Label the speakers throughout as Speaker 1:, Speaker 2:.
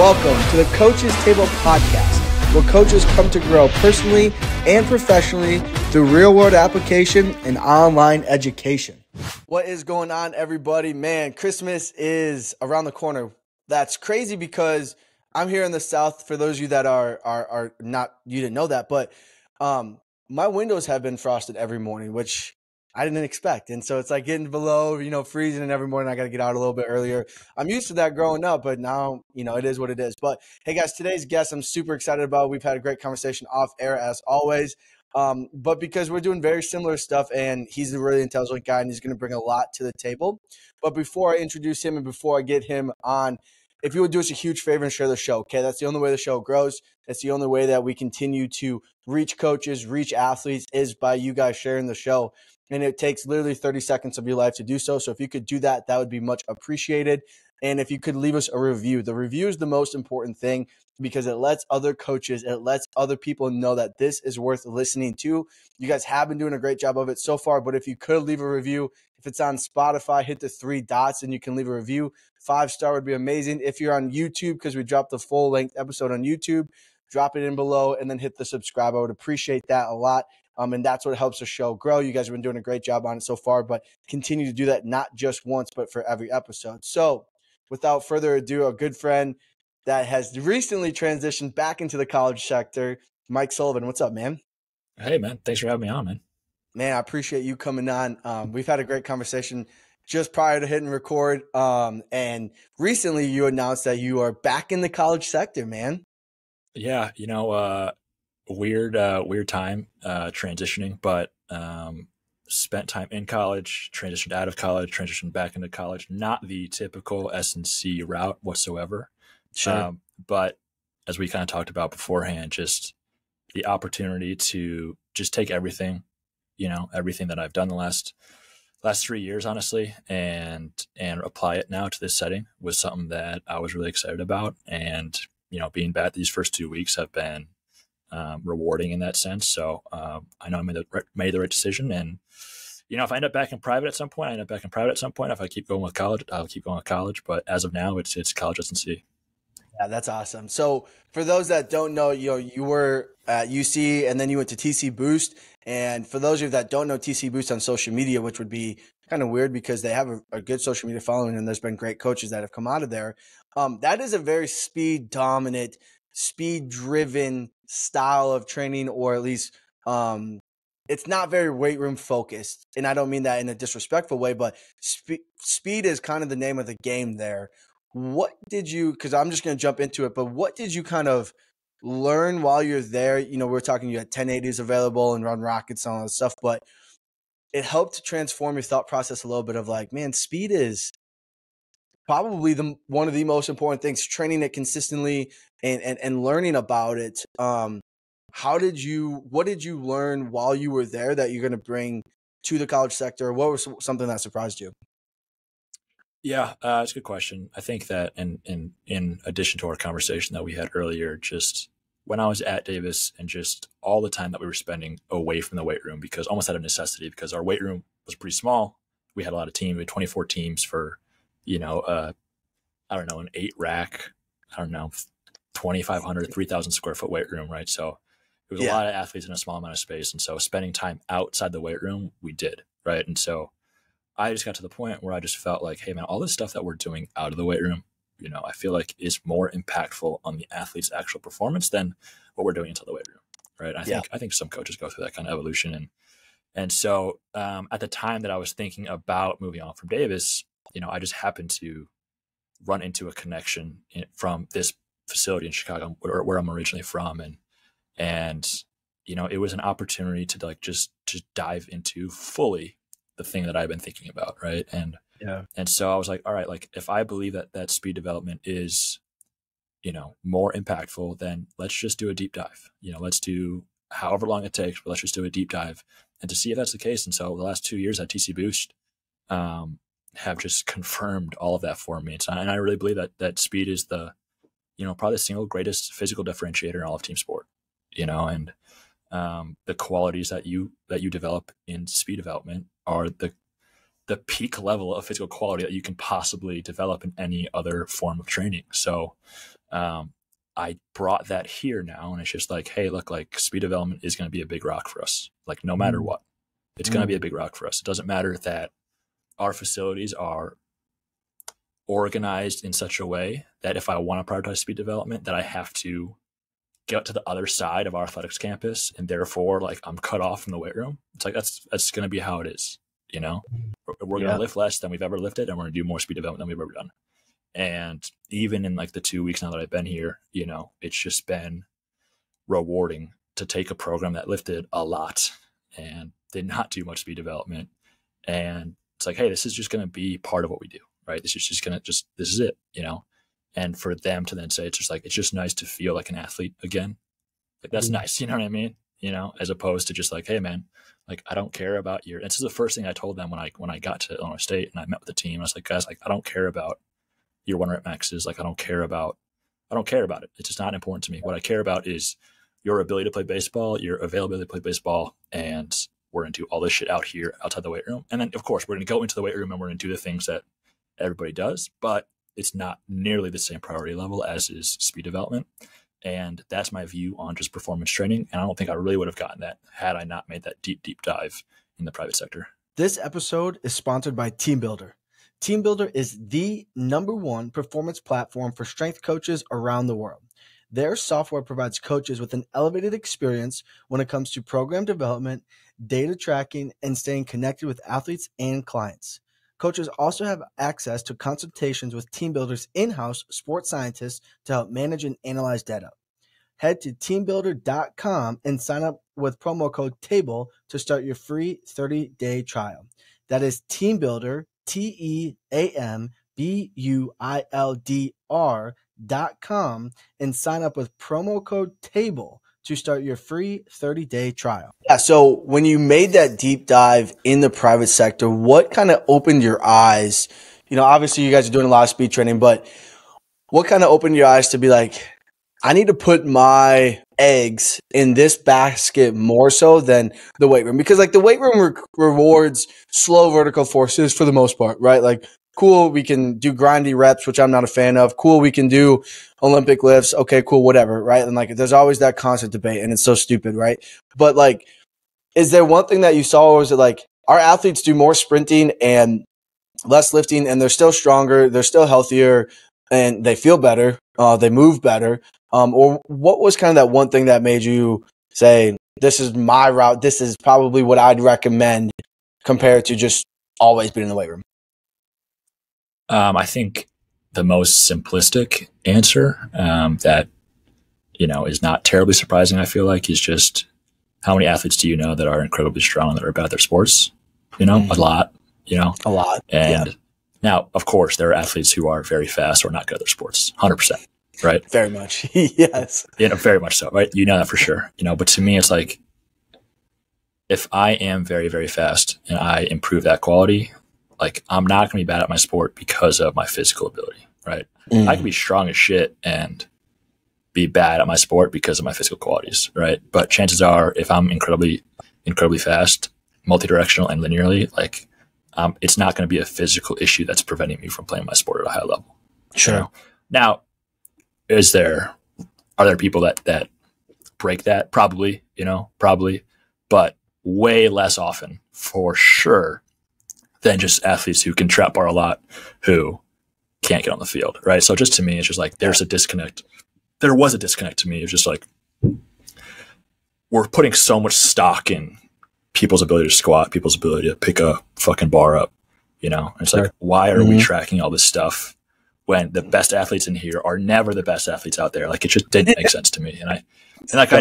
Speaker 1: Welcome to the Coach's Table podcast, where coaches come to grow personally and professionally through real-world application and online education. What is going on, everybody? Man, Christmas is around the corner. That's crazy because I'm here in the South. For those of you that are not, you didn't know that, but my windows have been frosted every morning, which I didn't expect. And so it's like getting below, freezing, and every morning I got to get out a little bit earlier. I'm used to that growing up, but now, it is what it is. But hey guys, today's guest, I'm super excited about. We've had a great conversation off air as always. But because we're doing very similar stuff and he's a really intelligent guy and he's going to bring a lot to the table. But before I introduce him and before I get him on, if you would do us a huge favor and share the show, okay? That's the only way the show grows. That's the only way that we continue to reach coaches, reach athletes, is by you guys sharing the show. And it takes literally 30 seconds of your life to do so. So if you could do that, that would be much appreciated. And if you could leave us a review, the review is the most important thing because it lets other coaches, it lets other people know that this is worth listening to. You guys have been doing a great job of it so far, but if you could leave a review, if it's on Spotify, hit the 3 dots and you can leave a review. 5-star would be amazing. If you're on YouTube, because we dropped the full length episode on YouTube, drop it in below and then hit the subscribe. I would appreciate that a lot. And that's what helps the show grow. You guys have been doing a great job on it so far, but continue to do that not just once, but for every episode. So without further ado, a good friend that has recently transitioned back into the college sector, Mike Sullivan. What's up, man?
Speaker 2: Hey, man. Thanks for having me on, man.
Speaker 1: Man, I appreciate you coming on. We've had a great conversation just prior to hitting record. And recently you announced that you are back in the college sector, man.
Speaker 2: Yeah, weird time transitioning, but spent time in college, transitioned out of college, transitioned back into college. Not the typical S&C route whatsoever.
Speaker 1: Sure.
Speaker 2: But as we kind of talked about beforehand, just the opportunity to just take everything, everything that I've done the last 3 years, honestly, and apply it now to this setting was something that I was really excited about. And, being back these first 2 weeks have been rewarding in that sense. So I know I made the right decision. And, if I end up back in private at some point, I end up back in private at some point. If I keep going with college, I'll keep going with college. But as of now, it's college S&C.
Speaker 1: Yeah, that's awesome. So for those that don't know, you were at UC and then you went to TC Boost. And for those of you that don't know TC Boost on social media, which would be kind of weird because they have a good social media following and there's been great coaches that have come out of there. That is a very speed dominant, speed driven style of training, or at least it's not very weight room focused. And I don't mean that in a disrespectful way, but speed is kind of the name of the game there. What did you, because I'm just going to jump into it, but what did you kind of learn while you're there? We're talking you had 1080s available and run rockets and all that stuff, but it helped to transform your thought process a little bit of like, man, speed is probably one of the most important things, training it consistently and learning about it. What did you learn while you were there that you're going to bring to the college sector? What was something that surprised you?
Speaker 2: Yeah, it's a good question. I think that in addition to our conversation that we had earlier, just when I was at Davis and just all the time that we were spending away from the weight room, because almost out of necessity, because our weight room was pretty small. We had a lot of teams. We had 24 teams for, an 8-rack, 2,500, 3,000 square foot weight room, right? So it was a lot of athletes in a small amount of space. And so spending time outside the weight room, we did, right? And so I just got to the point where I just felt like, hey, man, all this stuff that we're doing out of the weight room, I feel like is more impactful on the athlete's actual performance than what we're doing inside the weight room, right? I think some coaches go through that kind of evolution. And so at the time that I was thinking about moving on from Davis, I just happened to run into a connection from this facility in Chicago, where I'm originally from. And it was an opportunity to just dive into fully the thing that I've been thinking about. Right. And so I was like, all right, like if I believe that speed development is, more impactful, then let's just do a deep dive. Let's do however long it takes, but let's just do a deep dive and to see if that's the case. And so the last 2 years at TC Boost have just confirmed all of that for me. And I really believe that speed is the, probably the single greatest physical differentiator in all of team sport, and the qualities that you develop in speed development are the peak level of physical quality that you can possibly develop in any other form of training. So I brought that here now, and it's just like, hey, look, like speed development is going to be a big rock for us. Like no matter what, it's going to be a big rock for us. It doesn't matter that our facilities are organized in such a way that if I want to prioritize speed development, that I have to get to the other side of our athletics campus, and therefore like I'm cut off from the weight room. It's like that's going to be how it is. You know, we're going to lift less than we've ever lifted, and we're going to do more speed development than we've ever done. And even in like the 2 weeks now that I've been here, you know, it's just been rewarding to take a program that lifted a lot and did not do much speed development. And it's like, hey, this is just going to be part of what we do, right? This is just going to this is it, you know? And for them to then say, it's just like, it's just nice to feel like an athlete again. Like that's nice. You know what I mean? You know, as opposed to just like, hey man, like, I don't care about your, this is the first thing I told them when I got to Illinois State and I met with the team. I was like, guys, like, I don't care about your 1 rep maxes. Like, I don't care about it. It's just not important to me. What I care about is your ability to play baseball, your availability to play baseball. And we're going to do all this shit out here outside the weight room. And then of course we're going to go into the weight room and we're going to do the things that everybody does, but it's not nearly the same priority level as is speed development. And that's my view on just performance training. And I don't think I really would have gotten that had I not made that deep, deep dive in the private sector.
Speaker 1: This episode is sponsored by TeamBuilder. TeamBuilder is the #1 performance platform for strength coaches around the world. Their software provides coaches with an elevated experience when it comes to program development, data tracking, and staying connected with athletes and clients. Coaches also have access to consultations with TeamBuilder's in-house sports scientists to help manage and analyze data. Head to teambuilder.com and sign up with promo code TABLE to start your free 30-day trial. That is TeamBuilder, TeamBuildr.com, and sign up with promo code TABLE to start your free 30-day trial. Yeah, so when you made that deep dive in the private sector, what kind of opened your eyes? You know, obviously you guys are doing a lot of speed training, but what kind of opened your eyes to be like, I need to put my eggs in this basket more so than the weight room? Because like the weight room rewards slow vertical forces for the most part, right? Like, cool, we can do grindy reps, which I'm not a fan of. Cool, we can do Olympic lifts. Okay, cool, whatever, right? And like, there's always that constant debate, and it's so stupid, right? But like, is there one thing that you saw, or was it like our athletes do more sprinting and less lifting, and they're still stronger, they're still healthier, and they feel better, they move better? Or what was kind of that one thing that made you say, this is my route, this is probably what I'd recommend compared to just always being in the weight room?
Speaker 2: I think the most simplistic answer that, you know, is not terribly surprising, I feel like, is just how many athletes do you know that are incredibly strong, that are bad at their sports? You know, a lot, you know. A lot. And now, of course, there are athletes who are very fast or not good at their sports, 100%, right?
Speaker 1: Very much. Yes.
Speaker 2: You know, very much so, right? You know that for sure. You know, but to me, it's like, if I am very, very fast and I improve that quality, like, I'm not going to be bad at my sport because of my physical ability, right? I can be strong as shit and be bad at my sport because of my physical qualities, right? But chances are, if I'm incredibly, incredibly fast, multi-directional and linearly, like, it's not going to be a physical issue that's preventing me from playing my sport at a high level.
Speaker 1: Sure.
Speaker 2: You know? Now, are there people that break that? Probably, you know, probably, but way less often for sure than just athletes who can trap bar a lot, who can't get on the field, right? So just to me, it's just like, there's a disconnect. There was a disconnect to me. It's just like, we're putting so much stock in people's ability to squat, people's ability to pick a fucking bar up, you know? And it's like, why are we tracking all this stuff when the best athletes in here are never the best athletes out there? Like, it just didn't make sense to me. And I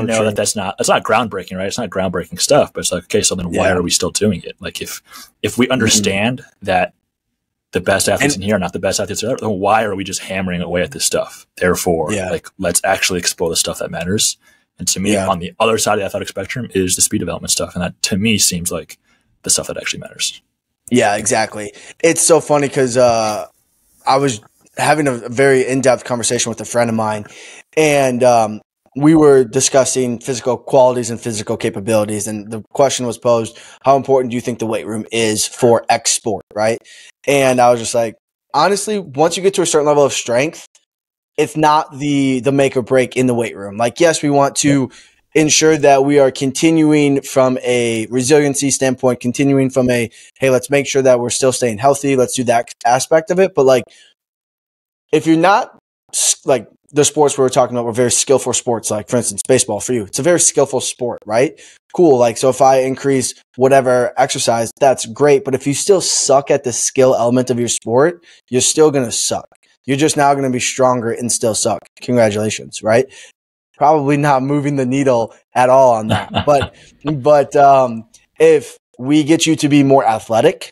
Speaker 2: know that's not groundbreaking, right? It's not groundbreaking stuff, but it's like, okay, so then why are we still doing it? Like, if we understand that the best athletes in here are not the best athletes out there, then why are we just hammering away at this stuff? Therefore, like, let's actually explore the stuff that matters. And to me, on the other side of the athletic spectrum is the speed development stuff. And that, to me, seems like the stuff that actually matters.
Speaker 1: Yeah, exactly. It's so funny because I was having a very in-depth conversation with a friend of mine, and we were discussing physical qualities and physical capabilities, and the question was posed, how important do you think the weight room is for X sport, right? And I was just like, honestly, once you get to a certain level of strength, it's not the make or break in the weight room. Like, yes, we want to ensure that we are continuing from a resiliency standpoint, continuing from a, hey, let's make sure that we're still staying healthy. Let's do that aspect of it. But like, if you're not like the sports we were talking about were very skillful sports, like for instance, baseball for you, it's a very skillful sport, right? Cool. Like, so if I increase whatever exercise, that's great. But if you still suck at the skill element of your sport, you're still going to suck. You're just now going to be stronger and still suck. Congratulations, right? Probably not moving the needle at all on that. But if we get you to be more athletic,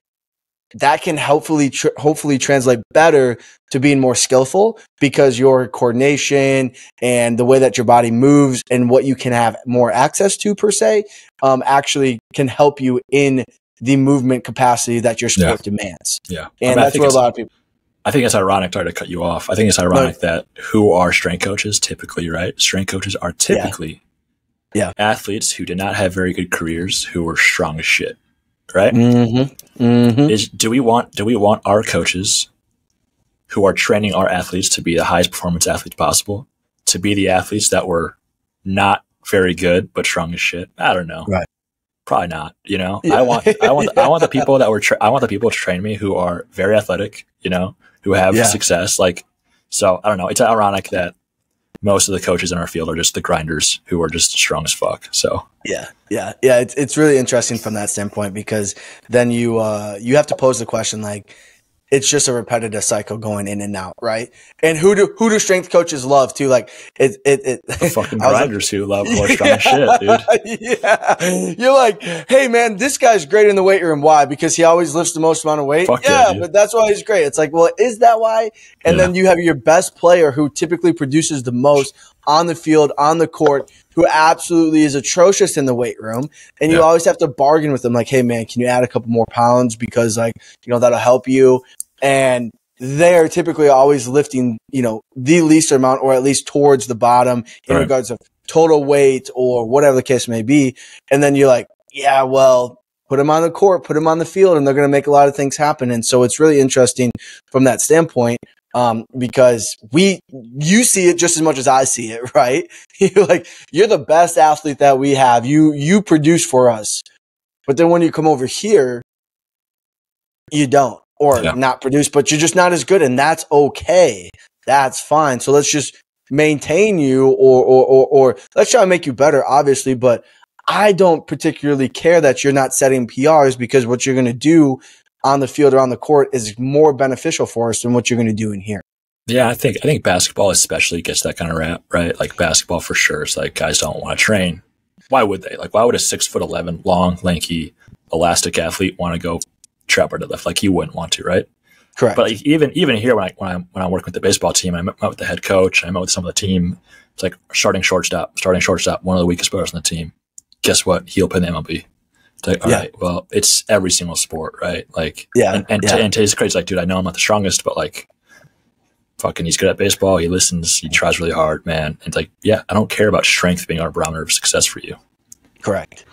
Speaker 1: that can hopefully translate better to being more skillful, because your coordination and the way that your body moves and what you can have more access to per se, actually can help you in the movement capacity that your sport demands.
Speaker 2: Yeah.
Speaker 1: And that's where a lot of people.
Speaker 2: I think it's ironic, sorry to cut you off. I think it's ironic that who are strength coaches typically, right? Strength coaches are typically athletes who did not have very good careers, who were strong as shit, right?
Speaker 1: Mm-hmm. Mm-hmm.
Speaker 2: Do we want our coaches who are training our athletes to be the highest performance athletes possible, to be the athletes that were not very good but strong as shit? I don't know.
Speaker 1: Right.
Speaker 2: Probably not. You know, I want the people that were I want the people to train me who are very athletic, you know, who have success. Like, so I don't know. It's ironic that most of the coaches in our field are just the grinders who are just strong as fuck. So
Speaker 1: yeah. It's really interesting from that standpoint, because then you have to pose the question, like, it's just a repetitive cycle going in and out, right? And who do strength coaches love too? Like
Speaker 2: the fucking grinders who love more strong shit, dude.
Speaker 1: Yeah, you're like, hey man, this guy's great in the weight room. Why? Because he always lifts the most amount of weight.
Speaker 2: Fuck
Speaker 1: yeah, but that's why he's great. It's like, well, is that why? And then you have your best player who typically produces the most on the field, on the court, who absolutely is atrocious in the weight room. And you always have to bargain with them, like, hey man, can you add a couple more pounds, because like, you know, that'll help you. And they're typically always lifting, you know, the least amount, or at least towards the bottom in regards to total weight or whatever the case may be. And then you're like, yeah, well, put them on the court, put them on the field, and they're going to make a lot of things happen. And so it's really interesting from that standpoint, because you see it just as much as I see it, right? You're like, you're the best athlete that we have. You produce for us. But then when you come over here, you don't. Or not produce, but you're just not as good, and that's okay. That's fine. So let's just maintain you, or let's try to make you better, obviously. But I don't particularly care that you're not setting PRs, because what you're going to do on the field or on the court is more beneficial for us than what you're going to do in here.
Speaker 2: Yeah, I think basketball especially gets that kind of rap, right? Like basketball for sure. It's like guys don't want to train. Why would they? Like, why would a 6'11" long, lanky, elastic athlete want to go trap or deadlift? Like, you wouldn't want to, right?
Speaker 1: Correct.
Speaker 2: But like, even here, when I'm working with the baseball team, I met with the head coach, I met with some of the team. It's like starting shortstop, one of the weakest players on the team. Guess what? He'll play in the MLB. It's like, all right, well, it's every single sport, right? Like, and today's crazy. Like, dude, I know I'm not the strongest, but like, fucking, he's good at baseball. He listens. He tries really hard, man. And it's like, yeah, I don't care about strength being our barometer of success for you.
Speaker 1: Correct.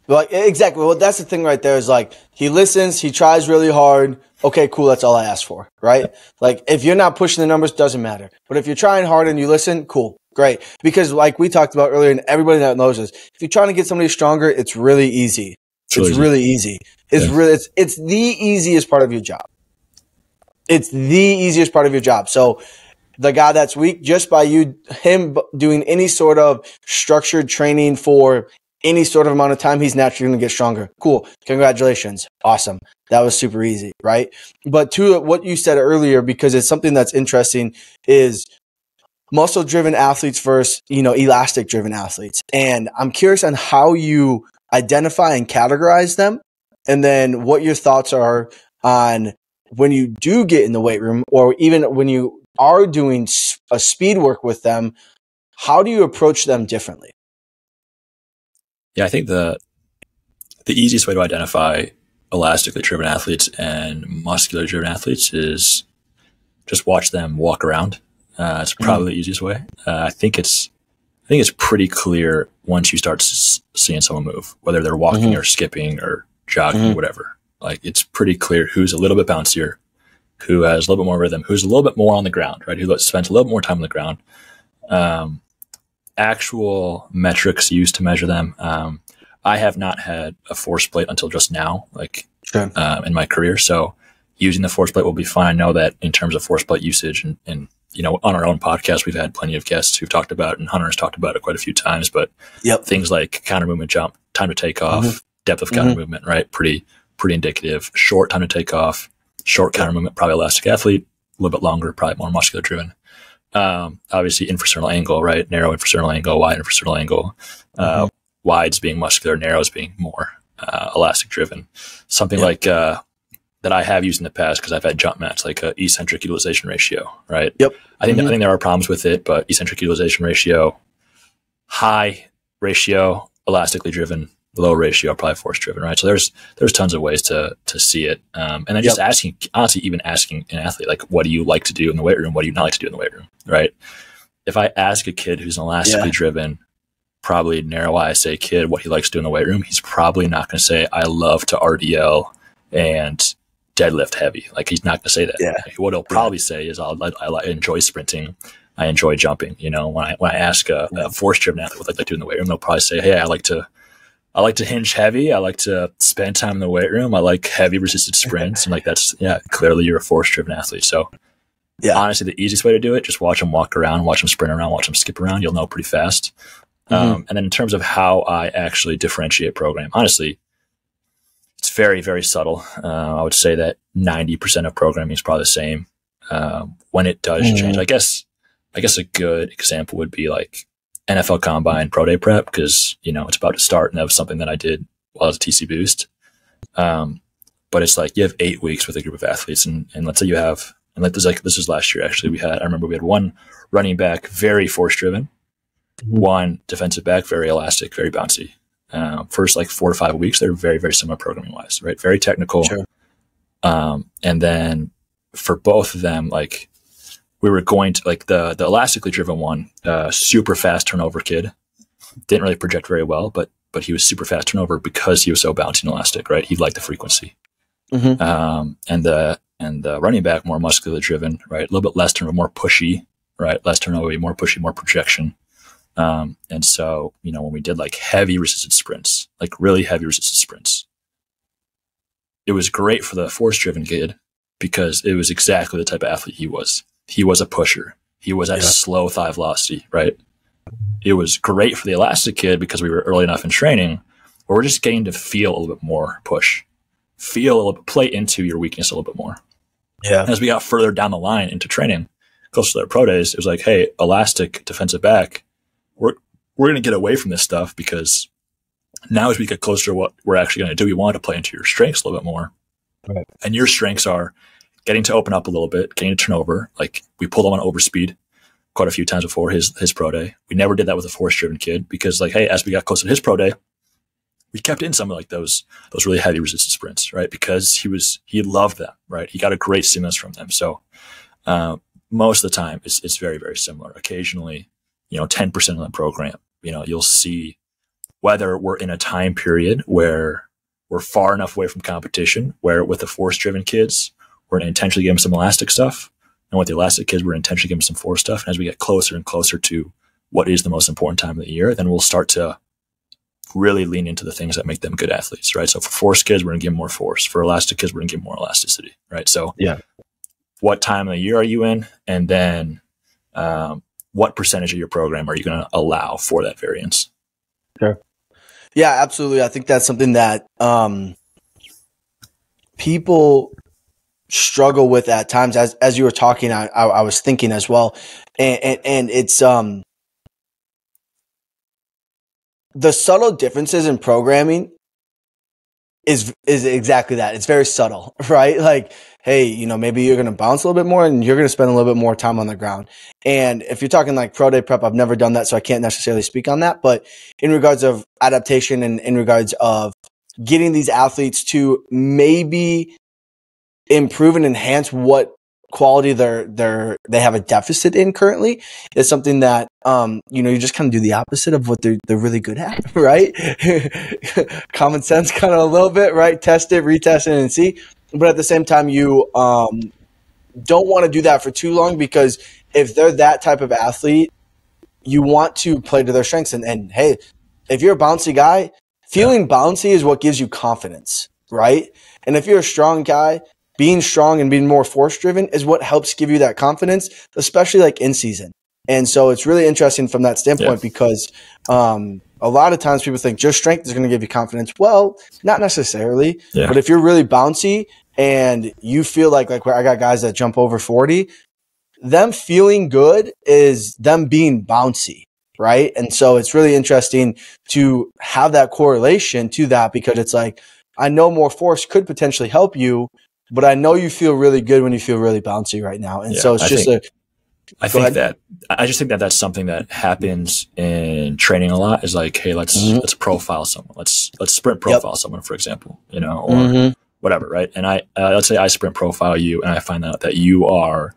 Speaker 1: Like, exactly. Well, that's the thing right there, is like, he listens, he tries really hard. Okay, cool. That's all I asked for, right? Like, if you're not pushing the numbers, doesn't matter. But if you're trying hard and you listen, cool, great. Because like we talked about earlier, and everybody that knows this, if you're trying to get somebody stronger, it's really easy. It's really easy. It's the easiest part of your job. It's the easiest part of your job. So the guy that's weak, just by him doing any sort of structured training for any sort of amount of time, he's naturally going to get stronger. Cool. Congratulations. Awesome. That was super easy, right? But to what you said earlier, because it's something that's interesting, is muscle-driven athletes versus, elastic-driven athletes. And I'm curious on how you identify and categorize them, and then what your thoughts are on when you do get in the weight room, or even when you are doing a speed work with them, how do you approach them differently?
Speaker 2: Yeah, I think the easiest way to identify elastically driven athletes and muscular driven athletes is just watch them walk around. It's probably the easiest way. I think it's think it's pretty clear once you start seeing someone move, whether they're walking or skipping or jogging, whatever. Like, it's pretty clear who's a little bit bouncier, who has a little bit more rhythm, who's a little bit more on the ground, right? Who spends a little bit more time on the ground. Actual metrics used to measure them. I have not had a force plate until just now, in my career. So using the force plate will be fine. I know that in terms of force plate usage and on our own podcast, we've had plenty of guests who've talked about it, and Hunter has talked about it quite a few times, but things like counter movement jump, time to take off, depth of counter movement, right? Pretty indicative. Short time to take off, short counter movement, probably elastic athlete, a little bit longer, probably more muscular driven. Obviously infrasternal angle, right? Narrow infrasternal angle, wide infrasternal angle, wides being muscular, narrows being more elastic driven. Something like that I have used in the past, because I've had jump mats, like a eccentric utilization ratio, right? I think there are problems with it, but eccentric utilization ratio, high ratio, elastically driven, low ratio, probably force driven, right? So there's tons of ways to see it. And then just honestly, even asking an athlete, like, what do you like to do in the weight room? What do you not like to do in the weight room, right? If I ask a kid who's an elastically driven, probably narrow ISA kid, what he likes to do in the weight room, he's probably not going to say, I love to RDL and deadlift heavy. Like, he's not going to say that. What he'll probably say is, I enjoy sprinting. I enjoy jumping. When I ask a force driven athlete what they like to do in the weight room, they'll probably say, hey, I like to hinge heavy. I like to spend time in the weight room. I like heavy resisted sprints. And that's clearly you're a force driven athlete. So honestly, the easiest way to do it, just watch them walk around, watch them sprint around, watch them skip around. You'll know pretty fast. And then in terms of how I actually differentiate program, honestly, it's very, very subtle. I would say that 90% of programming is probably the same. When it does change, I guess a good example would be like NFL Combine Pro Day Prep, because, it's about to start, and that was something that I did while I was a TC Boost. But it's like you have 8 weeks with a group of athletes, and let's say you have, and this was last year actually, I remember we had one running back, very force driven, one defensive back, very elastic, very bouncy. First 4 to 5 weeks, they're very, very similar programming wise, right? Very technical.
Speaker 1: Sure.
Speaker 2: And then for both of them, we were going to the elastically driven one, super fast turnover kid, didn't really project very well, but he was super fast turnover because he was so bouncy and elastic, right? He liked the frequency. And the running back, more muscular driven, right? A little bit less turnover, more pushy, right? Less turnover, more pushy, more projection. And so, when we did heavy resisted sprints, really heavy resisted sprints, it was great for the force driven kid because it was exactly the type of athlete he was. He was a pusher. He was at slow thigh velocity, right? It was great for the elastic kid because we were early enough in training where we're just getting to feel a little bit more push, feel a little bit, play into your weakness a little bit more. As we got further down the line into training, closer to their pro days, it was like, hey, elastic defensive back, we're going to get away from this stuff, because now as we get closer to what we're actually going to do, we want to play into your strengths a little bit more.
Speaker 1: Right.
Speaker 2: And your strengths are getting to open up a little bit, getting to turn over. We pulled him on overspeed quite a few times before his pro day. We never did that with a force driven kid because hey, as we got closer to his pro day, we kept in some of those really heavy resisted sprints, right? Because he loved them, right? He got a great stimulus from them. So, most of the time it's very, very similar. Occasionally, 10% of the program, you'll see whether we're in a time period where we're far enough away from competition, where with the force driven kids, we're going to intentionally give them some elastic stuff. And with the elastic kids, we're intentionally give them some force stuff. And as we get closer and closer to what is the most important time of the year, then we'll start to really lean into the things that make them good athletes, right? So for force kids, we're going to give them more force. For elastic kids, we're going to give them more elasticity, right? So what time of the year are you in? And then what percentage of your program are you going to allow for that variance?
Speaker 1: Sure. Yeah, absolutely. I think that's something that people struggle with at times. As you were talking, I was thinking as well, and it's the subtle differences in programming is exactly that. It's very subtle, right? Hey, maybe you're going to bounce a little bit more and you're going to spend a little bit more time on the ground. And if you're talking pro day prep, I've never done that, so I can't necessarily speak on that. But in regards of adaptation and in regards of getting these athletes to maybe improve and enhance what quality they have a deficit in currently is something that you just kind of do the opposite of what they're really good at, right? Common sense kind of a little bit, right? Test it, retest it, and see. But at the same time, you don't want to do that for too long, because if they're that type of athlete, you want to play to their strengths. And hey, if you're a bouncy guy, feeling bouncy is what gives you confidence, right? And if you're a strong guy, being strong and being more force-driven is what helps give you that confidence, especially like in season. And so it's really interesting from that standpoint, because a lot of times people think just strength is going to give you confidence. Well, not necessarily. Yeah. But if you're really bouncy and you feel like I got guys that jump over 40, them feeling good is them being bouncy, right? And so it's really interesting to have that correlation to that, because it's like, I know more force could potentially help you, but I know you feel really good when you feel really bouncy right now. And so it's I
Speaker 2: just think that that's something that happens in training a lot, is like, hey, let's profile someone. Let's sprint profile someone, for example, or whatever, right? And let's say I sprint profile you, and I find out that you are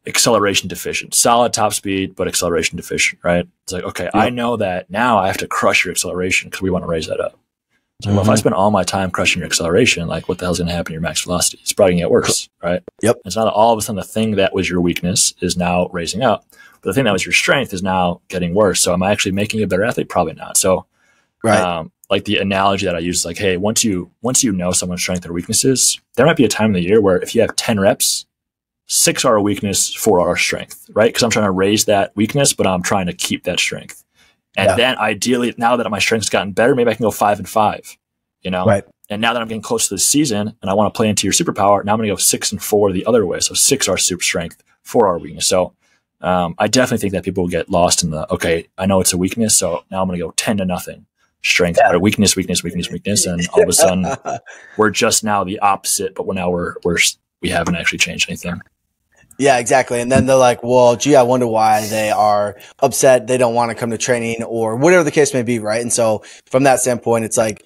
Speaker 2: acceleration deficient, solid top speed, but acceleration deficient, right? It's like, okay, I know that now I have to crush your acceleration because we want to raise that up. So well, if I spend all my time crushing your acceleration, like what the hell's going to happen to your max velocity? It's probably going to get worse, right?
Speaker 1: Yep.
Speaker 2: It's not that all of a sudden the thing that was your weakness is now raising up, but the thing that was your strength is now getting worse. So am I actually making you a better athlete? Probably not. So, like the analogy that I use is like, hey, once you know someone's strength or weaknesses, there might be a time in the year where if you have 10 reps, 6 are a weakness, 4 are strength, right? Because I'm trying to raise that weakness, but I'm trying to keep that strength. And then ideally, now that my strength's gotten better, maybe I can go 5 and 5, Right. And now that I'm getting close to the season and I want to play into your superpower, now I'm going to go 6 and 4 the other way. So 6 are super strength, 4 are weakness. So I definitely think that people get lost in the, okay, I know it's a weakness, so now I'm going to go 10 to nothing. Strength, weakness, weakness, weakness, weakness. And all of a sudden we're just now the opposite, but we haven't actually changed anything.
Speaker 1: Yeah, exactly. And then they're like, well, gee, I wonder why they are upset. They don't want to come to training or whatever the case may be, right? And so from that standpoint, it's like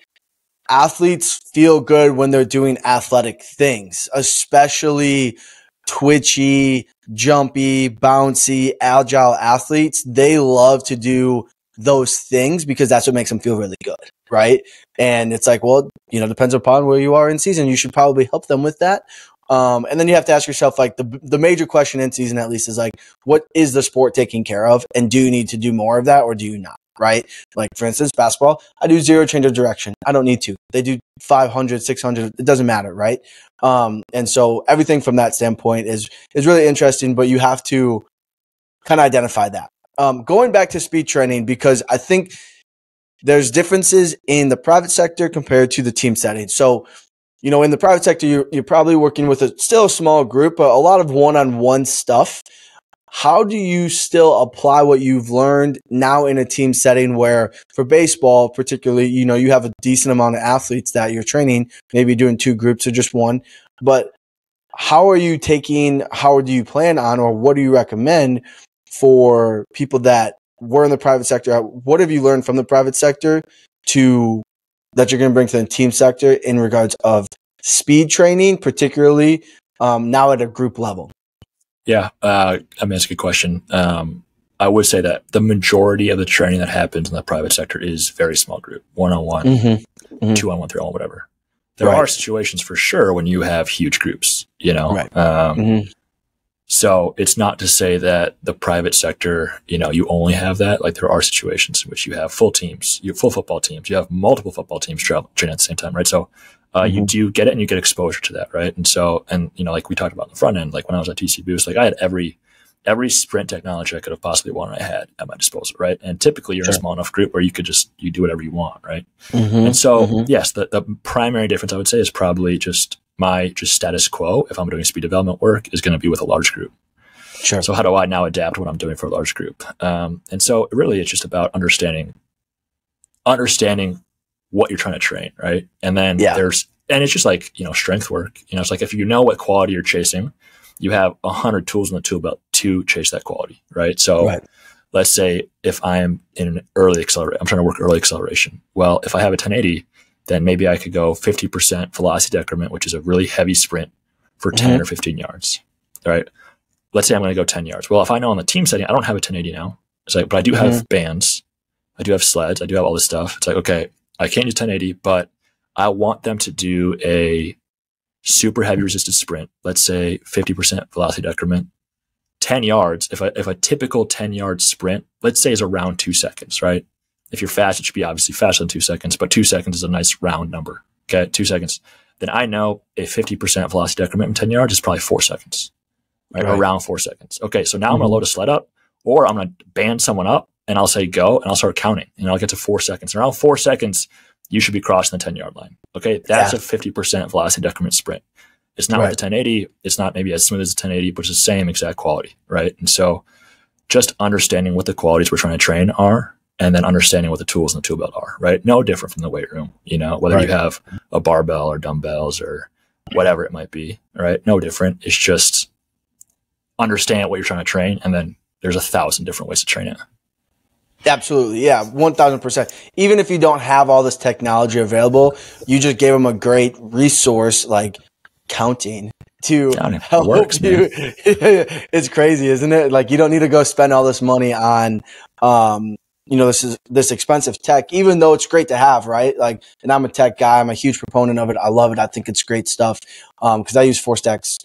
Speaker 1: athletes feel good when they're doing athletic things, especially twitchy, jumpy, bouncy, agile athletes. They love to do those things because that's what makes them feel really good, right? And it's like, well, depends upon where you are in season. You should probably help them with that. And then you have to ask yourself, like, the major question in season, at least, is like, what is the sport taking care of? And do you need to do more of that or do you not? Right? Like, for instance, basketball, I do 0 change of direction. I don't need to. They do 500, 600. It doesn't matter. Right? And so everything from that standpoint is really interesting, but you have to kind of identify that. Going back to speed training, because I think there's differences in the private sector compared to the team setting. So, in the private sector, you're probably working with still a small group, but a lot of one-on-one stuff. How do you still apply what you've learned now in a team setting where, for baseball particularly, you have a decent amount of athletes that you're training, maybe doing 2 groups or just 1, but how do you plan on, or what do you recommend for people that were in the private sector? What have you learned from the private sector that you're going to bring to the team sector in regards of speed training, particularly now at a group level?
Speaker 2: Yeah, that's a good question. I would say that the majority of the training that happens in the private sector is very small group, 1-on-1, 2-on-1, 3-on-1, whatever. There are situations for sure when you have huge groups, Right. So it's not to say that the private sector, you only have that. Like, there are situations in which you have full teams, you have full football teams, you have multiple football teams training at the same time, right? So you do get it and you get exposure to that, right? And so, like we talked about in the front end, like when I was at TC Boost, like I had every sprint technology I could have possibly wanted, I had at my disposal, right? And typically you're in a small enough group where you could you do whatever you want, right? And so, yes, the primary difference I would say is probably just my status quo, if I'm doing speed development work, is going to be with a large group.
Speaker 1: Sure.
Speaker 2: So how do I now adapt what I'm doing for a large group? And so really it's just about understanding what you're trying to train, right? And then it's just like, strength work. It's like, if you know what quality you're chasing, you have 100 tools in the tool belt to chase that quality, right? So let's say if I'm in an early acceleration, I'm trying to work early acceleration. Well, if I have a 1080, then maybe I could go 50% velocity decrement, which is a really heavy sprint for 10 or 15 yards. right? Let's say I'm going to go 10 yards. Well, if I know on the team setting, I don't have a 1080 now. It's like, but I do have bands. I do have sleds. I do have all this stuff. It's like, okay, I can't use 1080, but I want them to do a super heavy resisted sprint. Let's say 50% velocity decrement, 10 yards. If a typical 10-yard sprint, let's say, is around 2 seconds, right? If you're fast, it should be obviously faster than 2 seconds, but 2 seconds is a nice round number. Okay, 2 seconds. Then I know a 50% velocity decrement in 10 yards is probably 4 seconds, right? Around 4 seconds. Okay, so now I'm going to load a sled up, or I'm going to band someone up, and I'll say go, and I'll start counting, and I'll get to 4 seconds. Around 4 seconds, you should be crossing the 10-yard line. Okay, that's a 50% velocity decrement sprint. It's not like the 1080. It's not maybe as smooth as a 1080, but it's the same exact quality, right? And so just understanding what the qualities we're trying to train are, and then understanding what the tools in the tool belt are, right? No different from the weight room, you know, whether you have a barbell or dumbbells or whatever it might be, right? No different. It's just understand what you're trying to train, and then there's 1,000 different ways to train it.
Speaker 1: Absolutely. Yeah. 1,000%. Even if you don't have all this technology available, you just gave them a great resource like counting to help you. It's crazy, isn't it? Like, you don't need to go spend all this money on, you know, this expensive tech, even though it's great to have, right? Like, and I'm a tech guy. I'm a huge proponent of it. I love it. I think it's great stuff. Cause I use Force Stacks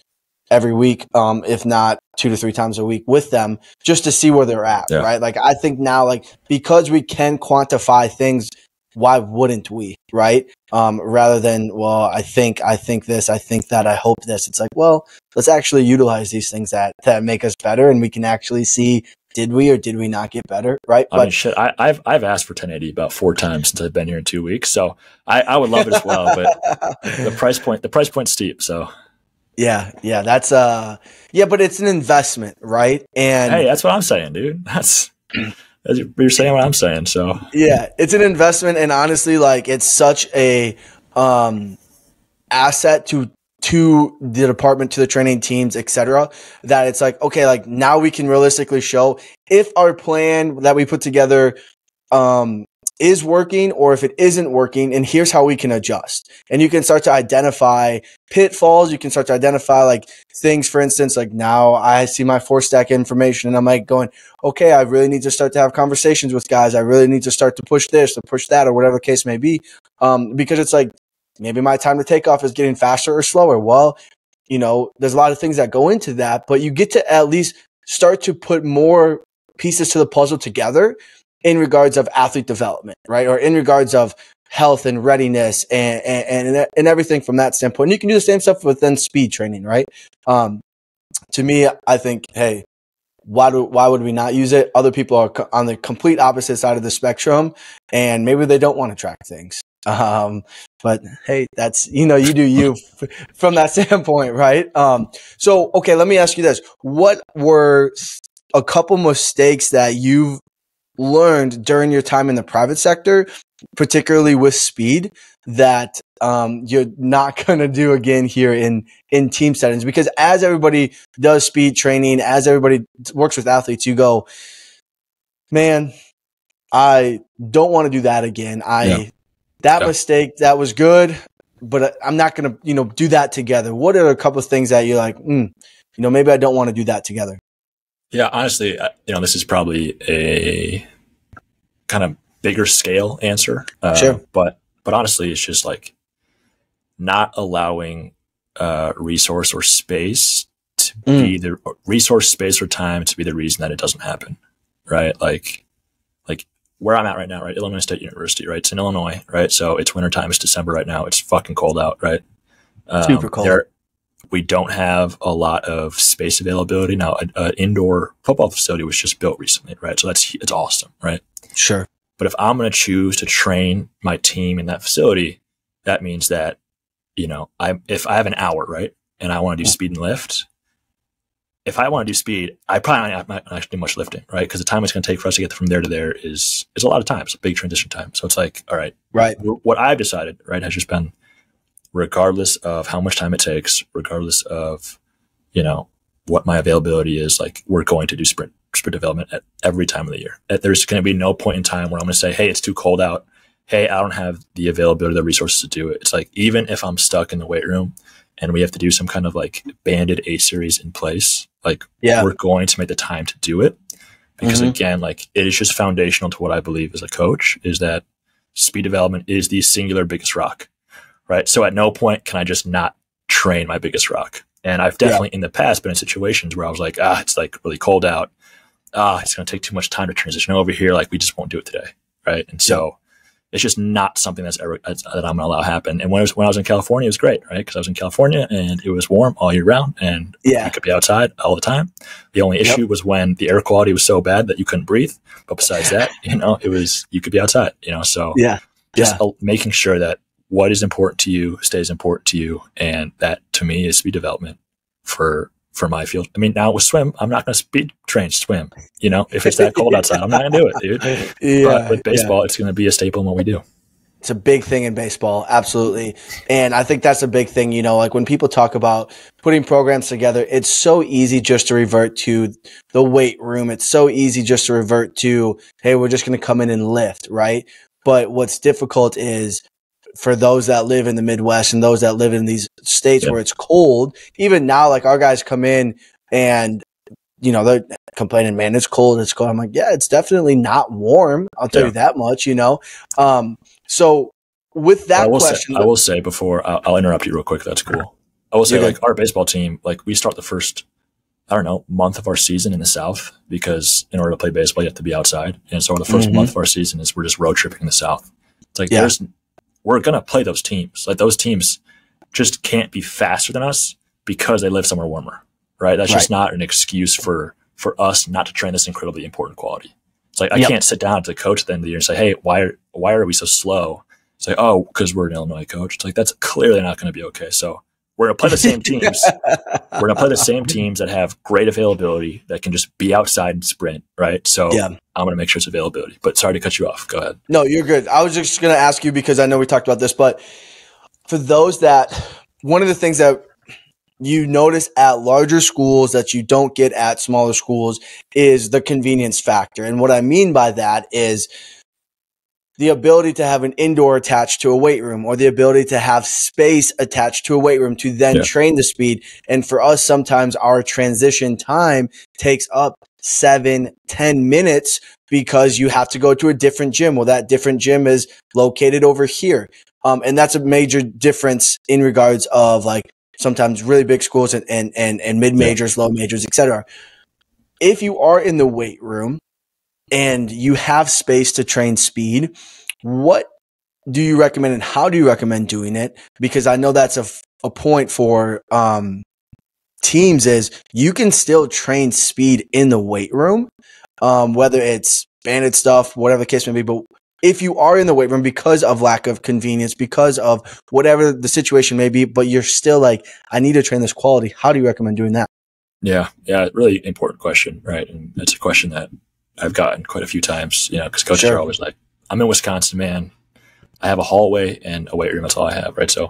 Speaker 1: every week, if not 2 to 3 times a week with them, just to see where they're at, right? Like, I think now, like, because we can quantify things, why wouldn't we, right? Rather than, well, I think this, I think that, I hope this. It's like, well, let's actually utilize these things that make us better, and we can actually see, did we or did we not get better, right?
Speaker 2: I mean, shit, I've asked for 1080 about 4 times since I've been here in 2 weeks, so I would love it as well, but the price point's steep, so.
Speaker 1: Yeah, that's but it's an investment, right? And
Speaker 2: hey, that's what I'm saying, dude. You're saying what I'm saying, so
Speaker 1: yeah, it's an investment, and honestly, like, it's such a asset to the department, to the training teams, etc., that it's like, okay, like, now we can realistically show if our plan that we put together is working or if it isn't working, and here's how we can adjust. And you can start to identify pitfalls. You can start to identify, like, things, for instance, like, now I see my Force Stack information and I'm like going, okay, I really need to start to have conversations with guys. I really need to start to push this or push that or whatever the case may be. Because it's like, maybe my time to take off is getting faster or slower. Well, you know, there's a lot of things that go into that, but you get to at least start to put more pieces to the puzzle together in regards of athlete development, right? Or in regards of health and readiness and everything from that standpoint. And you can do the same stuff within speed training, right? To me, I think, hey, why would we not use it? Other people are on the complete opposite side of the spectrum, and maybe they don't want to track things. But hey, that's, you know, you do you from that standpoint, right? So, okay, let me ask you this. What were a couple mistakes that you've learned during your time in the private sector, particularly with speed, that you're not going to do again here in team settings? Because as everybody does speed training, as everybody works with athletes, you go, man, I don't want to do that again. Mistake, that was good, but I'm not going to, you know, do that together. What are a couple of things that you're like, you know, maybe I don't want to do that together?
Speaker 2: Yeah, honestly, you know, this is probably a kind of bigger scale answer.
Speaker 1: Sure.
Speaker 2: But honestly, it's just like not allowing resource or space to be the resource, space, or time to be the reason that it doesn't happen, right? Like where I'm at right now, right? Illinois State University, right? It's in Illinois, right? So it's wintertime. It's December right now. It's fucking cold out, right?
Speaker 1: Super cold.
Speaker 2: We don't have a lot of space availability now. An indoor football facility was just built recently, right? So it's awesome, right?
Speaker 1: Sure.
Speaker 2: But if I'm going to choose to train my team in that facility, that means that, you know, if I have an hour, right, and I want to do speed and lift, if I want to do speed, I probably not actually do much lifting, right? Because the time it's going to take for us to get from there to there is a lot of time. It's a big transition time. So it's like, all right, what I've decided, right, has just been, regardless of how much time it takes, regardless of, you know, what my availability is, like, we're going to do sprint development at every time of the year. There's going to be no point in time where I'm going to say, hey, it's too cold out. Hey, I don't have the availability, the resources to do it. It's like, even if I'm stuck in the weight room and we have to do some kind of like banded A series in place, like we're going to make the time to do it. Because again, like it is just foundational to what I believe as a coach is that speed development is the singular biggest rock, right? So at no point can I just not train my biggest rock. And I've definitely in the past been in situations where I was like, it's like really cold out. It's going to take too much time to transition over here. Like we just won't do it today. Right. And so it's just not something that I'm going to allow happen. And when I was in California, it was great, right? Because I was in California and it was warm all year round and you could be outside all the time. The only issue was when the air quality was so bad that you couldn't breathe. But besides that, you could be outside, so just making sure that what is important to you stays important to you. And that to me is speed development for my field. I mean, now with swim, I'm not going to speed train swim. If it's that cold outside, I'm not going to do it, dude. But with baseball, it's going to be a staple in what we do.
Speaker 1: It's a big thing in baseball. Absolutely. And I think that's a big thing, like when people talk about putting programs together, it's so easy just to revert to the weight room. It's so easy just to revert to, hey, we're just going to come in and lift, right? But what's difficult is for those that live in the Midwest and those that live in these states where it's cold, even now, like our guys come in and, they're complaining, man, it's cold. It's cold. I'm like, yeah, it's definitely not warm. I'll tell you that much, So with that question,
Speaker 2: I will say before I'll interrupt you real quick. That's cool. I will say like our baseball team, like we start the first, month of our season in the South because in order to play baseball, you have to be outside. And so the first month of our season is we're just road tripping in the South. It's like we're going to play those teams. Like those teams just can't be faster than us because they live somewhere warmer, right? That's just not an excuse for us not to train this incredibly important quality. It's like, I can't sit down to the coach at the end of the year and say, hey, why are we so slow? It's like, oh, because we're an Illinois coach. It's like, that's clearly not going to be okay. So we're going to play the same teams. We're going to play the same teams that have great availability that can just be outside and sprint, right? So I'm going to make sure it's availability. But sorry to cut you off. Go ahead.
Speaker 1: No, you're good. I was just going to ask you because I know we talked about this, but for those that one of the things that you notice at larger schools that you don't get at smaller schools is the convenience factor. And what I mean by that is the ability to have an indoor attached to a weight room or the ability to have space attached to a weight room to then train the speed. And for us, sometimes our transition time takes up 7-10 minutes because you have to go to a different gym. Well, that different gym is located over here. And that's a major difference in regards of like sometimes really big schools and mid majors, low majors, etc. If you are in the weight room and you have space to train speed, what do you recommend and how do you recommend doing it? Because I know that's a point for teams is you can still train speed in the weight room, whether it's banded stuff, whatever the case may be. But if you are in the weight room because of lack of convenience, because of whatever the situation may be, but you're still like, I need to train this quality, how do you recommend doing that?
Speaker 2: Yeah, really important question, right? And it's a question that I've gotten quite a few times, because coaches are always like, I'm in Wisconsin, man. I have a hallway and a weight room. That's all I have, right? So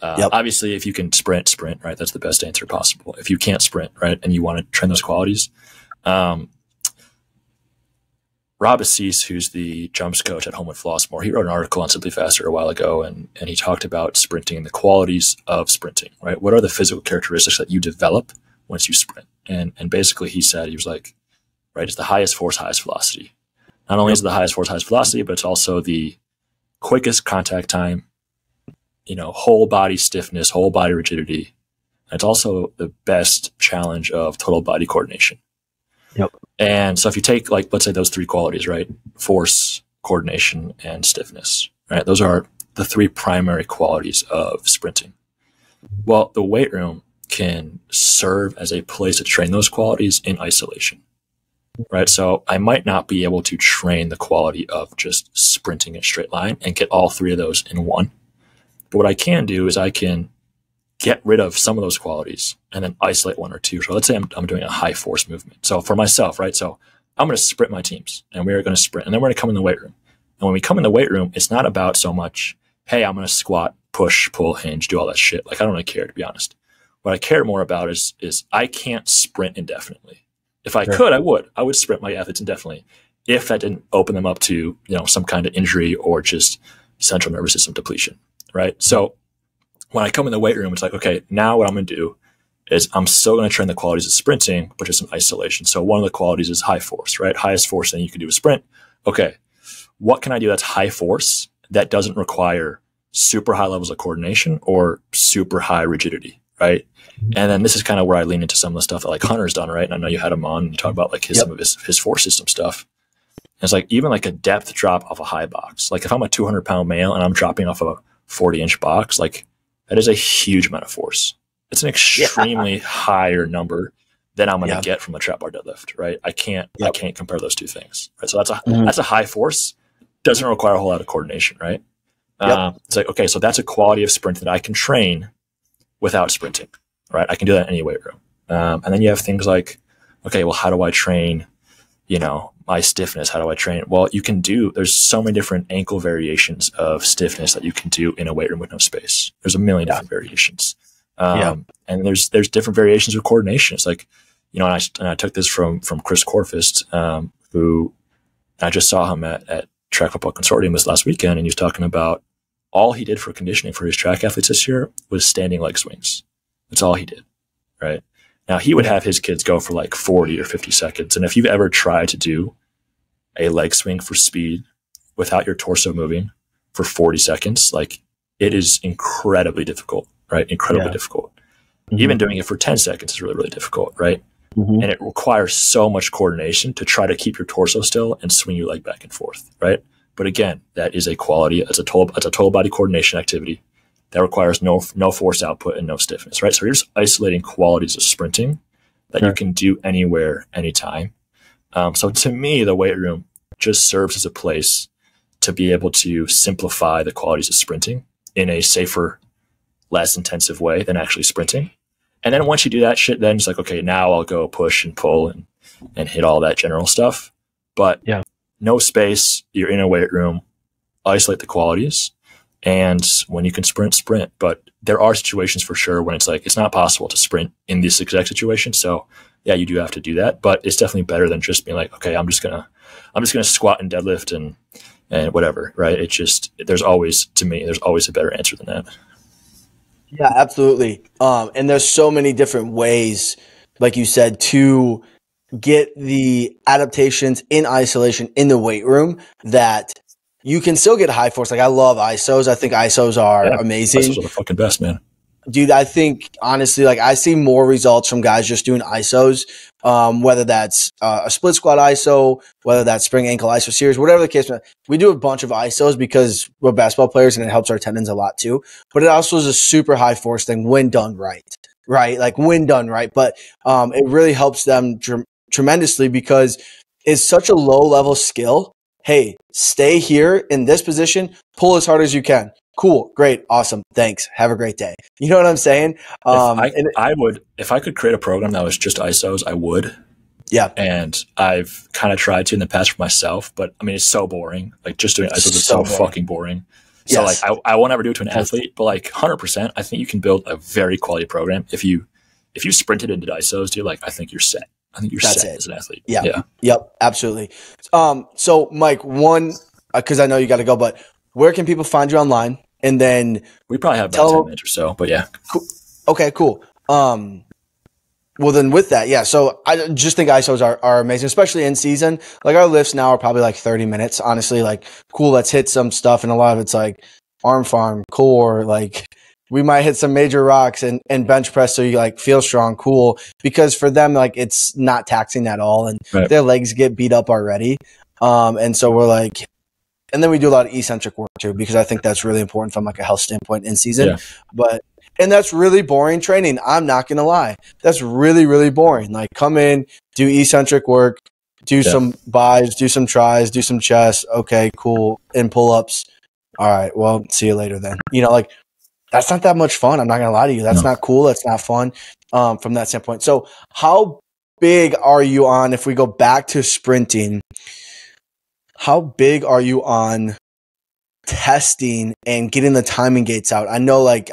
Speaker 2: obviously, if you can sprint, right? That's the best answer possible. If you can't sprint, right, and you want to train those qualities, Rob Assis, who's the jumps coach at Home with Flossmoor, he wrote an article on Simply Faster a while ago, and he talked about sprinting and the qualities of sprinting, right? What are the physical characteristics that you develop once you sprint? And basically he said, he was like, right, it's the highest force, highest velocity. Not only is it the highest force, highest velocity, but it's also the quickest contact time, whole body stiffness, whole body rigidity. And it's also the best challenge of total body coordination.
Speaker 1: Yep.
Speaker 2: And so if you take, like, let's say those three qualities, right? Force, coordination, and stiffness, right? Those are the three primary qualities of sprinting. Well, the weight room can serve as a place to train those qualities in isolation, right? So I might not be able to train the quality of just sprinting in a straight line and get all three of those in one. But what I can do is I can get rid of some of those qualities and then isolate one or two. So let's say I'm doing a high force movement. So for myself, right? So I'm going to sprint my teams and we're going to sprint and then we're going to come in the weight room. And when we come in the weight room, it's not about so much, hey, I'm going to squat, push, pull, hinge, do all that shit. Like, I don't really care, to be honest. What I care more about is I can't sprint indefinitely. If I could, I would sprint my athletes indefinitely if that didn't open them up to, some kind of injury or just central nervous system depletion, right? So when I come in the weight room, it's like, okay, now what I'm going to do is I'm still going to train the qualities of sprinting, but just in isolation. So one of the qualities is high force, right? Highest force thing you can do is sprint. Okay, what can I do that's high force that doesn't require super high levels of coordination or super high rigidity, right? And then this is kind of where I lean into some of the stuff that like Hunter's done, right? And I know you had him on and you talk about like some of his force system stuff. And it's like even like a depth drop off a high box. Like if I'm a 200-pound male and I'm dropping off a 40-inch box, like that is a huge amount of force. It's an extremely higher number than I'm going to get from a trap bar deadlift, right? I can't compare those two things, right? So that's a high force, doesn't require a whole lot of coordination, right? It's like, okay, so that's a quality of sprint that I can train without sprinting, right? I can do that in any weight room. And then you have things like, okay, well, how do I train, my stiffness? How do I train it? Well, there's so many different ankle variations of stiffness that you can do in a weight room with no space. There's a million different variations. And there's different variations of coordination. It's like, and I took this from Chris Corfist, who I just saw him at Track Football Consortium this last weekend, and he was talking about all he did for conditioning for his track athletes this year was standing leg swings. That's all he did, right? Now, he would have his kids go for like 40 or 50 seconds. And if you've ever tried to do a leg swing for speed without your torso moving for 40 seconds, like it is incredibly difficult, right? Incredibly difficult. Even doing it for 10 seconds is really, really difficult, right? And it requires so much coordination to try to keep your torso still and swing your leg back and forth, right? But again, that is a quality. It's a total body coordination activity that requires no force output and no stiffness, right? So you're just isolating qualities of sprinting that you can do anywhere, anytime. So to me, the weight room just serves as a place to be able to simplify the qualities of sprinting in a safer, less intensive way than actually sprinting. And then once you do that shit, then it's like, okay, now I'll go push and pull and hit all that general stuff. But no space, you're in a weight room, isolate the qualities. And when you can sprint. But there are situations for sure when it's like, it's not possible to sprint in this exact situation. So yeah, you do have to do that, but it's definitely better than just being like, okay, I'm just gonna squat and deadlift and whatever, right? There's always a better answer than that.
Speaker 1: Yeah, absolutely. And there's so many different ways, like you said, to get the adaptations in isolation in the weight room that you can still get high force. Like I love ISOs. I think ISOs are amazing.
Speaker 2: ISOs are the fucking best, man.
Speaker 1: Dude, I think honestly, like I see more results from guys just doing ISOs, whether that's a split squat ISO, whether that's spring ankle ISO series, whatever the case. We do a bunch of ISOs because we're basketball players and it helps our tendons a lot too. But it also is a super high force thing when done right? Like when done right. But it really helps them tremendously because it's such a low level skill. Hey, stay here in this position, pull as hard as you can. Cool, great, awesome, thanks. Have a great day. You know what I'm saying?
Speaker 2: If I could create a program that was just ISOs, I would. Yeah. And I've kind of tried to in the past for myself, but I mean, it's so boring. Like just doing ISOs is so fucking boring. So like I won't ever do it to an athlete, but like 100%, I think you can build a very quality program. If you sprinted and did ISOs, dude, like I think you're set. I think you're set as an athlete. Yeah. Yep. Absolutely.
Speaker 1: So Mike, because I know you got to go, but where can people find you online? And then
Speaker 2: we probably have about 10 minutes or so, but yeah.
Speaker 1: Cool. Okay, cool. Well then with that, yeah. So I just think ISOs are amazing, especially in season. Like our lifts now are probably like 30 minutes, honestly, like cool. Let's hit some stuff. And a lot of it's like arm farm, core, like we might hit some major rocks and bench press. So you like feel strong, cool. Because for them, like it's not taxing at all. And their legs get beat up already. And so we're like, and then we do a lot of eccentric work too, because I think that's really important from like a health standpoint in season. Yeah. And that's really boring training. I'm not going to lie. That's really, really boring. Like come in, do eccentric work, do some buys, do some tries, do some chest. Okay, cool. And pull-ups. All right. Well, see you later then. Like that's not that much fun. I'm not going to lie to you. That's not cool. That's not fun from that standpoint. So how big are you on, if we go back to sprinting, how big are you on testing and getting the timing gates out? I know, like,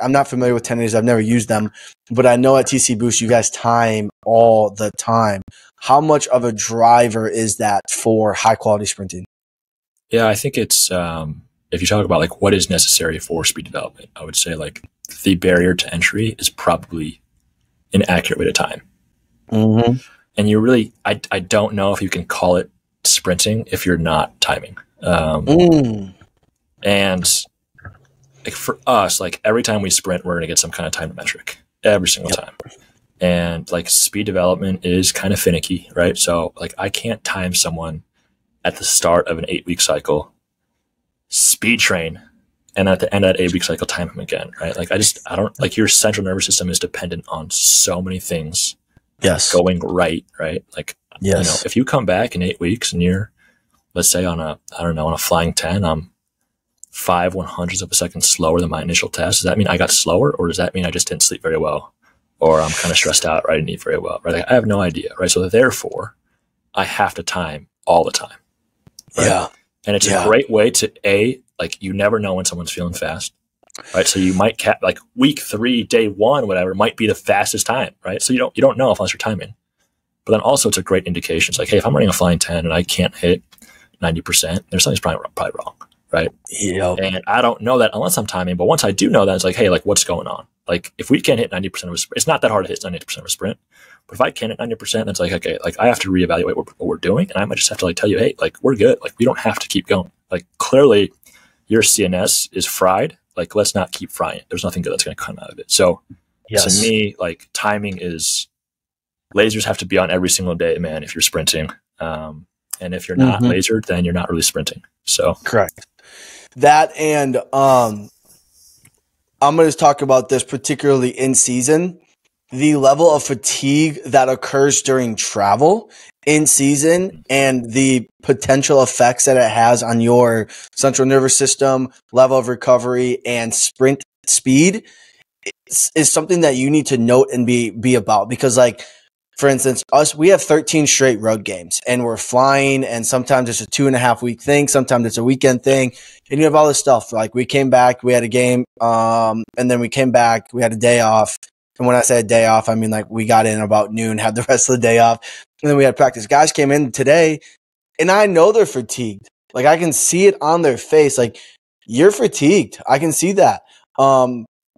Speaker 1: I'm not familiar with 1080s. I've never used them, but I know at TC Boost, you guys time all the time. How much of a driver is that for high quality sprinting?
Speaker 2: Yeah, I think it's if you talk about like what is necessary for speed development, I would say like the barrier to entry is probably an accurate way to time.
Speaker 1: Mm-hmm.
Speaker 2: And you really, I don't know if you can call it sprinting if you're not timing. And like for us, like every time we sprint, we're going to get some kind of time metric every single time. And like speed development is kind of finicky, right? So like I can't time someone at the start of an 8-week cycle, speed train, and at the end of that 8-week cycle, time them again, right? Like I don't like your central nervous system is dependent on so many things going right? Like, you know, if you come back in 8 weeks and you're, let's say on a flying 10, I'm 5/100ths of a second slower than my initial test. Does that mean I got slower, or does that mean I just didn't sleep very well, or I'm kind of stressed out, or I didn't eat very well, right? Like, I have no idea, right? So therefore, I have to time all the time, right? Yeah, and it's a great way to like you never know when someone's feeling fast, right? So you might like week 3, day 1, whatever might be the fastest time, right? So you don't know unless you're timing. But then also it's a great indication. It's like, hey, if I'm running a flying 10 and I can't hit 90%, there's something's probably wrong, right? Yep. And I don't know that unless I'm timing. But once I do know that, it's like, hey, like what's going on? Like if we can't hit 90% of a sprint, it's not that hard to hit 90% of a sprint. But if I can't hit 90%, then it's like, okay, like I have to reevaluate what we're doing. And I might just have to like tell you, hey, like we're good. Like we don't have to keep going. Like clearly your CNS is fried. Like let's not keep frying it. There's nothing good that's going to come out of it. So to me, like timing is, lasers have to be on every single day, man, if you're sprinting. And if you're not lasered, then you're not really sprinting. So
Speaker 1: correct. That, and I'm going to talk about this particularly in season. The level of fatigue that occurs during travel in season and the potential effects that it has on your central nervous system, level of recovery, and sprint speed is something that you need to note and be about. Because like, for instance, we have 13 straight road games and we're flying, and sometimes it's a 2.5 week thing. Sometimes it's a weekend thing, and you have all this stuff. Like we came back, we had a game, and then we came back, we had a day off. And when I say a day off, I mean like we got in about noon, had the rest of the day off, and then we had practice. Guys came in today, and I know they're fatigued. Like I can see it on their face. Like you're fatigued. I can see that.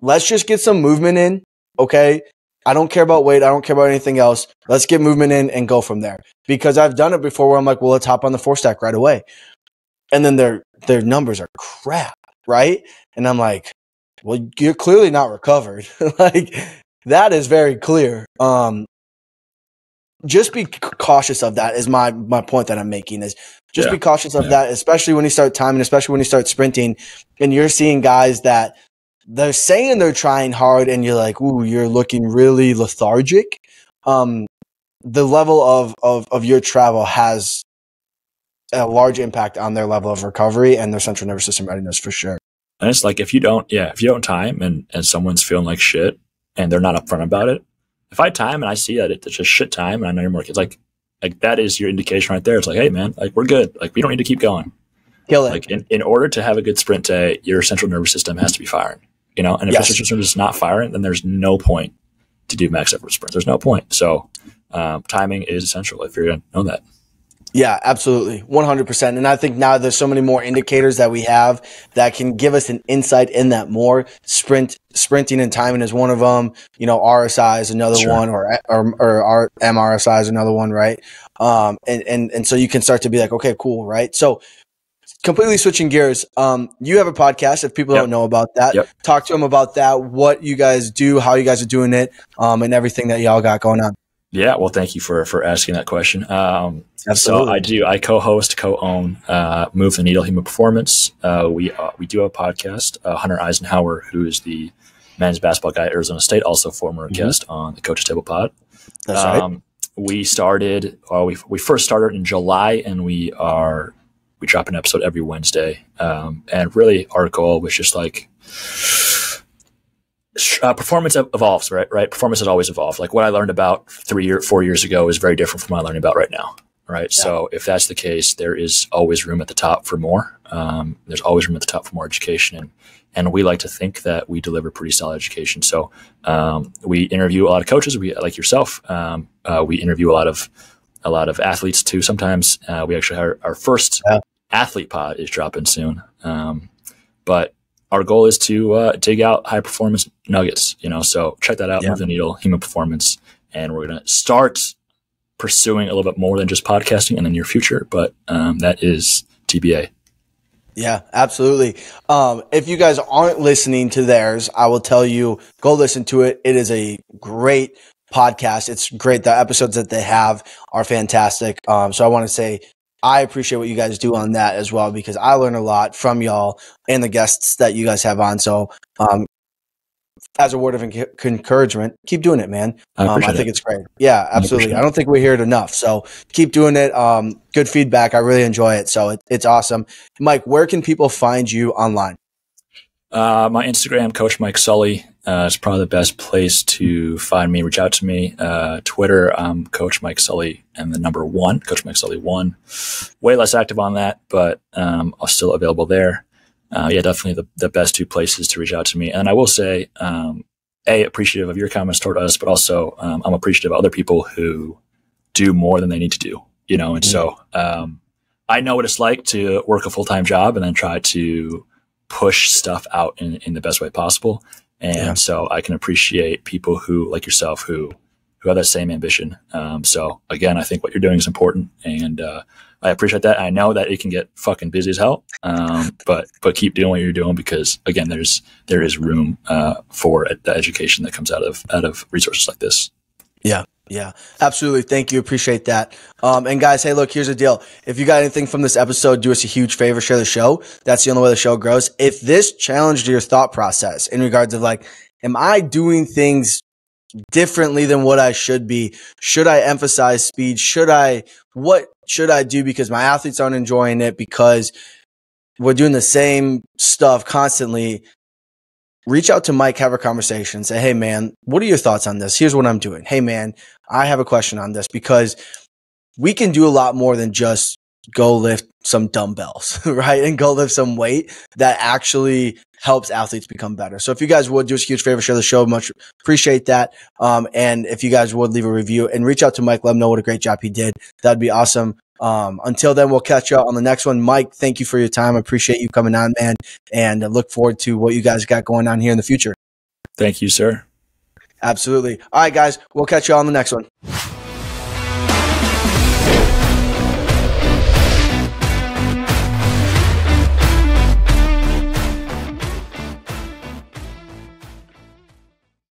Speaker 1: Let's just get some movement in, okay? I don't care about weight. I don't care about anything else. Let's get movement in and go from there. Because I've done it before where I'm like, well, let's hop on the 4-stack right away. And then their numbers are crap, right? And I'm like, well, you're clearly not recovered. Like that is very clear. Just be cautious of that is my point that I'm making is just be cautious of that, especially when you start timing, especially when you start sprinting and you're seeing guys that they're saying they're trying hard and you're like, ooh, you're looking really lethargic. The level of your travel has a large impact on their level of recovery and their central nervous system readiness for sure.
Speaker 2: And it's like, if you don't time and someone's feeling like shit and they're not upfront about it, if I time and I see that it's just shit time and I know you're more kids, like that is your indication right there. It's like, hey man, like we're good. Like we don't need to keep going.
Speaker 1: Kill it.
Speaker 2: Like in order to have a good sprint day, your central nervous system has to be firing. You know, and if your central nervous system is not firing, then there's no point to do max effort sprints. There's no point. So timing is essential if you're going to know that.
Speaker 1: Yeah, absolutely. 100%. And I think now there's so many more indicators that we have that can give us an insight in that more. Sprinting and timing is one of them. You know, RSI is another one, or MRSI is another one, right? And so you can start to be like, okay, cool, right? So completely switching gears. You have a podcast. If people don't know about that, talk to them about that, what you guys do, how you guys are doing it, and everything that y'all got going on.
Speaker 2: Yeah. Well, thank you for asking that question.
Speaker 1: Absolutely.
Speaker 2: So I co-own, Move the Needle Human Performance. We do a podcast. Hunter Eisenhower, who is the men's basketball guy at Arizona State, also former guest on the Coach's Table Pod.
Speaker 1: That's right.
Speaker 2: We first started in July, and we drop an episode every Wednesday. And really our goal was just like, performance evolves, right? Performance has always evolved. Like what I learned about 4 years ago is very different from what I'm learning about right now. Right. Yeah. So if that's the case, there is always room at the top for more. There's always room at the top for more education. And we like to think that we deliver pretty solid education. So we interview a lot of coaches. We, like yourself, we interview a lot of athletes too. Sometimes we actually our first athlete pod is dropping soon. But our goal is to dig out high performance nuggets, so check that out, Move the Needle, Human Performance. And we're going to start pursuing a little bit more than just podcasting in the near future, but that is TBA.
Speaker 1: Yeah, absolutely. If you guys aren't listening to theirs, I will tell you, go listen to it. It is a great podcast. It's great. The episodes that they have are fantastic. So I want to say I appreciate what you guys do on that as well, because I learn a lot from y'all and the guests that you guys have on. So as a word of encouragement, keep doing it, man. I think it's great. Yeah, absolutely. I don't think we hear it enough. So keep doing it. Good feedback. I really enjoy it. So it's awesome. Mike, where can people find you online?
Speaker 2: My Instagram, Coach Mike Sully, is probably the best place to find me. Reach out to me. Twitter, Coach Mike Sully and the number 1, Coach Mike Sully 1. Way less active on that, but I'm still available there. Definitely the best 2 places to reach out to me. And I will say, appreciative of your comments toward us, but also I'm appreciative of other people who do more than they need to do, and so I know what it's like to work a full-time job and then try to push stuff out in the best way possible. And so I can appreciate people who, like yourself, who have that same ambition. So again, I think what you're doing is important, and I appreciate that. I know that it can get fucking busy as hell, but keep doing what you're doing, because again, there is room for the education that comes out of resources like this.
Speaker 1: Yeah, absolutely. Thank you. Appreciate that. And guys, hey, look, here's the deal. If you got anything from this episode, do us a huge favor, share the show. That's the only way the show grows. If this challenged your thought process in regards of like, am I doing things differently than what I should be? Should I emphasize speed? What should I do because my athletes aren't enjoying it, because we're doing the same stuff constantly? Reach out to Mike, have a conversation, say, hey man, what are your thoughts on this? Here's what I'm doing. Hey man, I have a question on this, because we can do a lot more than just go lift some dumbbells, right? And go lift some weight that actually helps athletes become better. So if you guys would do us a huge favor, share the show, much appreciate that. And if you guys would leave a review and reach out to Mike, let him know what a great job he did. That'd be awesome. Until then, we'll catch you on the next one. Mike, thank you for your time. I appreciate you coming on, man, and I look forward to what you guys got going on here in the future.
Speaker 2: Thank you, sir.
Speaker 1: Absolutely. All right, guys, we'll catch you on the next one.